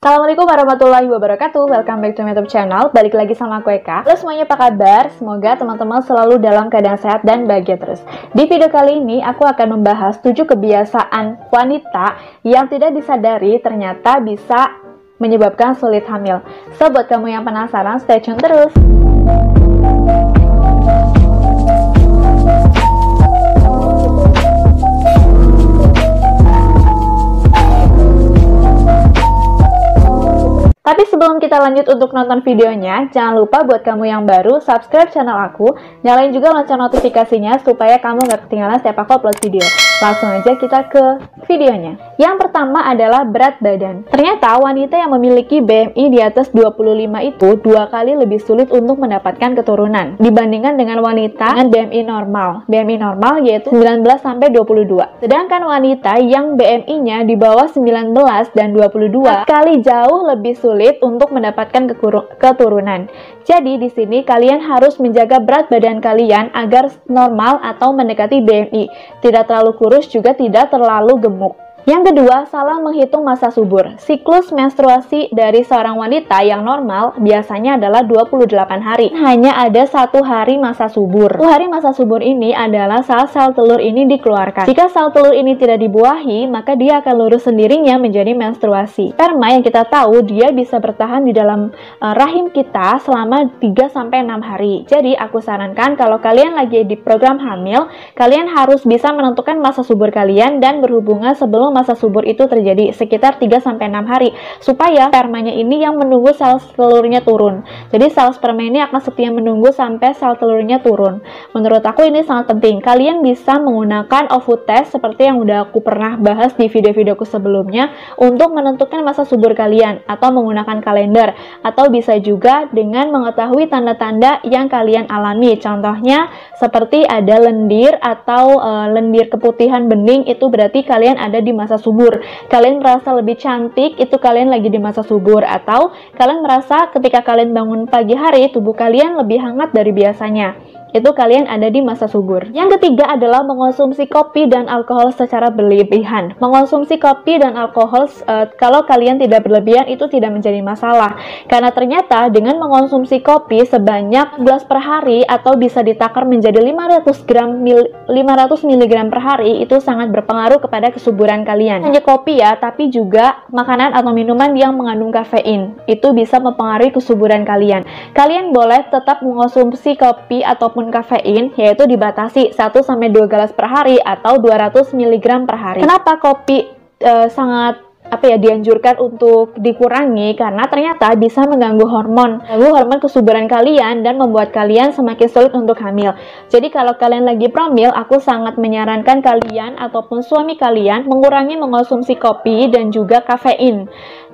Assalamualaikum warahmatullahi wabarakatuh. Welcome back to my YouTube channel. Balik lagi sama aku Eka. Halo semuanya, apa kabar? Semoga teman-teman selalu dalam keadaan sehat dan bahagia terus. Di video kali ini aku akan membahas 7 kebiasaan wanita yang tidak disadari ternyata bisa menyebabkan sulit hamil. So buat kamu yang penasaran, stay tune terus. Tapi sebelum kita lanjut untuk nonton videonya, jangan lupa buat kamu yang baru, subscribe channel aku, nyalain juga lonceng notifikasinya supaya kamu gak ketinggalan setiap aku upload video. Langsung aja kita ke videonya. Yang pertama adalah berat badan. Ternyata wanita yang memiliki BMI di atas 25 itu 2 kali lebih sulit untuk mendapatkan keturunan dibandingkan dengan wanita dengan BMI normal. BMI normal yaitu 19-22. Sedangkan wanita yang BMI-nya di bawah 19 dan 22 kali jauh lebih sulit untuk mendapatkan keturunan. Jadi di sini kalian harus menjaga berat badan kalian agar normal atau mendekati BMI. Tidak terlalu kurus juga tidak terlalu gemuk. Yang kedua, salah menghitung masa subur. Siklus menstruasi dari seorang wanita yang normal biasanya adalah 28 hari. Hanya ada 1 hari masa subur. 1 hari masa subur ini adalah saat sel telur ini dikeluarkan. Jika sel telur ini tidak dibuahi, maka dia akan lurus sendirinya menjadi menstruasi. Sperma yang kita tahu dia bisa bertahan di dalam rahim kita selama 3-6 hari. Jadi aku sarankan kalau kalian lagi di program hamil, kalian harus bisa menentukan masa subur kalian dan berhubungan sebelum masa subur itu terjadi sekitar 3-6 hari supaya spermanya ini yang menunggu sel telurnya turun. Jadi sel sperma ini akan setia menunggu sampai sel telurnya turun. Menurut aku ini sangat penting. Kalian bisa menggunakan ovule test seperti yang udah aku pernah bahas di video-videoku sebelumnya untuk menentukan masa subur kalian, atau menggunakan kalender, atau bisa juga dengan mengetahui tanda-tanda yang kalian alami. Contohnya seperti ada lendir atau lendir keputihan bening, itu berarti kalian ada di masa subur. Kalian merasa lebih cantik, itu kalian lagi di masa subur. Atau kalian merasa ketika kalian bangun pagi hari, tubuh kalian lebih hangat dari biasanya, itu kalian ada di masa subur. Yang ketiga adalah mengonsumsi kopi dan alkohol secara berlebihan. Mengonsumsi kopi dan alkohol kalau kalian tidak berlebihan itu tidak menjadi masalah. Karena ternyata dengan mengonsumsi kopi sebanyak 11 per hari atau bisa ditakar menjadi 500 mg per hari, itu sangat berpengaruh kepada kesuburan kalian. Hanya kopi ya, tapi juga makanan atau minuman yang mengandung kafein. Itu bisa mempengaruhi kesuburan kalian. Kalian boleh tetap mengonsumsi kopi ataupun kafein, yaitu dibatasi 1-2 gelas per hari atau 200 mg per hari. Kenapa kopi sangat dianjurkan untuk dikurangi? Karena ternyata bisa mengganggu hormon kesuburan kalian dan membuat kalian semakin sulit untuk hamil. Jadi kalau kalian lagi promil, aku sangat menyarankan kalian ataupun suami kalian mengurangi mengonsumsi kopi dan juga kafein.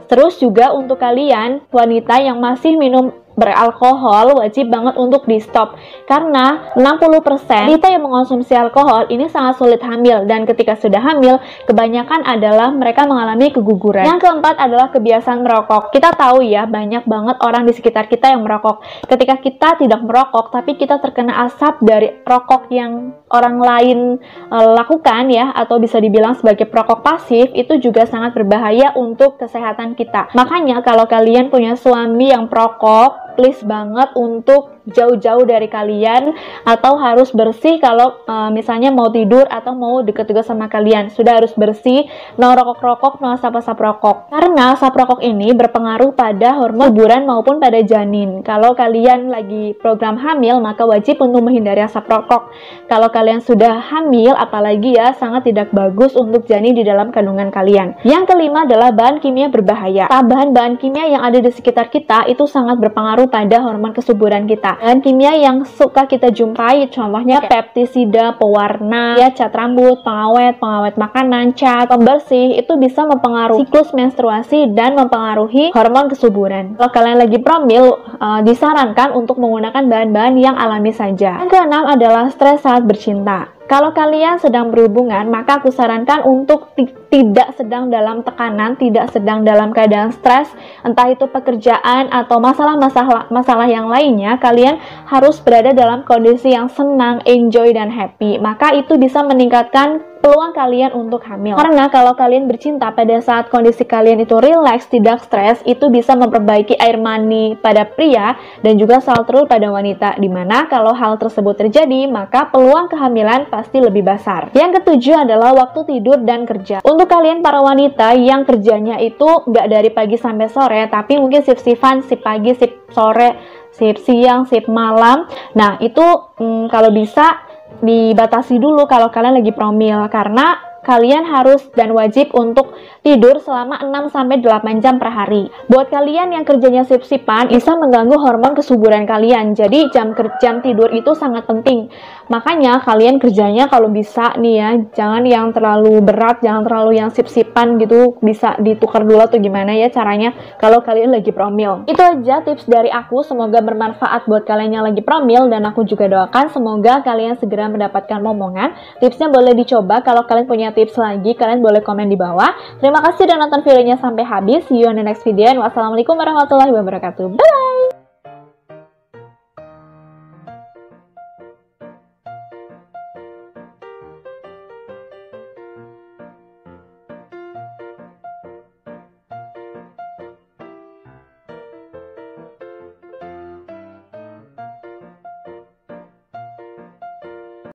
Terus juga untuk kalian wanita yang masih minum beralkohol, wajib banget untuk di stop, karena 60% wanita yang mengonsumsi alkohol ini sangat sulit hamil, dan ketika sudah hamil kebanyakan adalah mereka mengalami keguguran. Yang keempat adalah kebiasaan merokok. Kita tahu ya, banyak banget orang di sekitar kita yang merokok. Ketika kita tidak merokok tapi kita terkena asap dari rokok yang orang lain lakukan ya, atau bisa dibilang sebagai perokok pasif, itu juga sangat berbahaya untuk kesehatan kita. Makanya kalau kalian punya suami yang perokok, please banget untuk jauh-jauh dari kalian, atau harus bersih kalau misalnya mau tidur atau mau deket-deket sama kalian. Sudah harus bersih, no rokok-rokok, no asap-asap rokok. Karena asap rokok ini berpengaruh pada hormon kesuburan maupun pada janin. Kalau kalian lagi program hamil, maka wajib untuk menghindari asap rokok. Kalau kalian sudah hamil, apalagi ya, sangat tidak bagus untuk janin di dalam kandungan kalian. Yang kelima adalah bahan kimia berbahaya. Bahan-bahan kimia yang ada di sekitar kita itu sangat berpengaruh pada hormon kesuburan kita. Bahan kimia yang suka kita jumpai contohnya pestisida, pewarna, ya, cat rambut, pengawet makanan, cat, pembersih, itu bisa mempengaruhi siklus menstruasi dan mempengaruhi hormon kesuburan. Kalau kalian lagi promil, disarankan untuk menggunakan bahan-bahan yang alami saja. Yang keenam adalah stres saat bercinta. Kalau kalian sedang berhubungan, maka aku sarankan untuk tidak sedang dalam tekanan, tidak sedang dalam keadaan stres, entah itu pekerjaan atau masalah yang lainnya. Kalian harus berada dalam kondisi yang senang, enjoy, dan happy. Maka itu bisa meningkatkan peluang kalian untuk hamil. Karena kalau kalian bercinta pada saat kondisi kalian itu rileks, tidak stres, itu bisa memperbaiki air mani pada pria dan juga sel telur pada wanita. Dimana kalau hal tersebut terjadi, maka peluang kehamilan pasti lebih besar. Yang ketujuh adalah waktu tidur dan kerja. Untuk kalian para wanita yang kerjanya itu nggak dari pagi sampai sore, tapi mungkin shift-shiftan, shift pagi, shift sore, shift siang, shift malam. Nah, itu kalau bisa dibatasi dulu kalau kalian lagi promil, karena kalian harus dan wajib untuk tidur selama 6-8 jam per hari. Buat kalian yang kerjanya shift-shiftan, bisa mengganggu hormon kesuburan kalian. Jadi jam tidur itu sangat penting. Makanya kalian kerjanya kalau bisa nih ya, jangan yang terlalu berat, jangan terlalu yang shift-shiftan gitu, bisa ditukar dulu atau gimana ya caranya kalau kalian lagi promil. Itu aja tips dari aku, semoga bermanfaat buat kalian yang lagi promil, dan aku juga doakan semoga kalian segera mendapatkan momongan. Tipsnya boleh dicoba, kalau kalian punya tips lagi, kalian boleh komen di bawah. Terima kasih sudah nonton videonya sampai habis. See you on the next video. Wassalamualaikum warahmatullahi wabarakatuh. Bye!